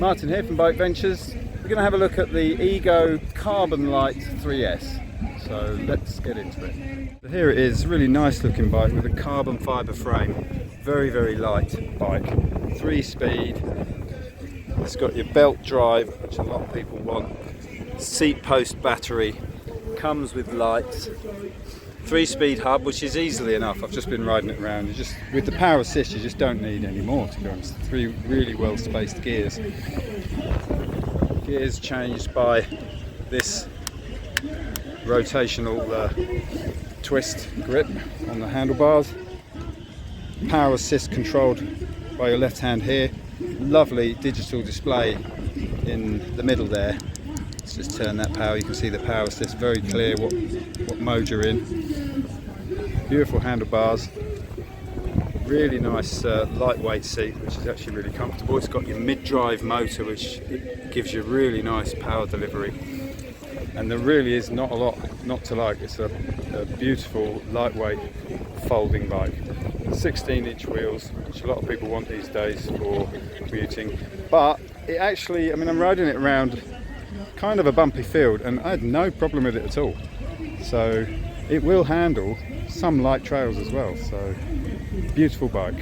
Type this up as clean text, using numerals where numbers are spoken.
Martin here from Bike Ventures. We're going to have a look at the Ego CarbonLite 3S. So let's get into it. So here it is, really nice looking bike with a carbon fibre frame. Very, very light bike. 3-speed. It's got your belt drive, which a lot of people want. Seat post battery. Comes with lights. 3-speed hub, which is easily enough. I've just been riding it around. You just, with the power assist, you just don't need any more, to be honest. 3 really well spaced gears. Gears changed by this rotational twist grip on the handlebars. Power assist controlled by your left hand here. Lovely digital display in the middle there. Let's just turn that power. You can see the power assist, very clear what mode you're in. Beautiful handlebars. Really nice lightweight seat, which is actually really comfortable. It's got your mid-drive motor, which gives you really nice power delivery. And there really is not a lot not to like. It's a beautiful, lightweight, folding bike. 16-inch wheels, which a lot of people want these days for commuting. But it actually, I mean, I'm riding it around kind of a bumpy field, and I had no problem with it at all. So it will handle some light trails as well. So beautiful bike.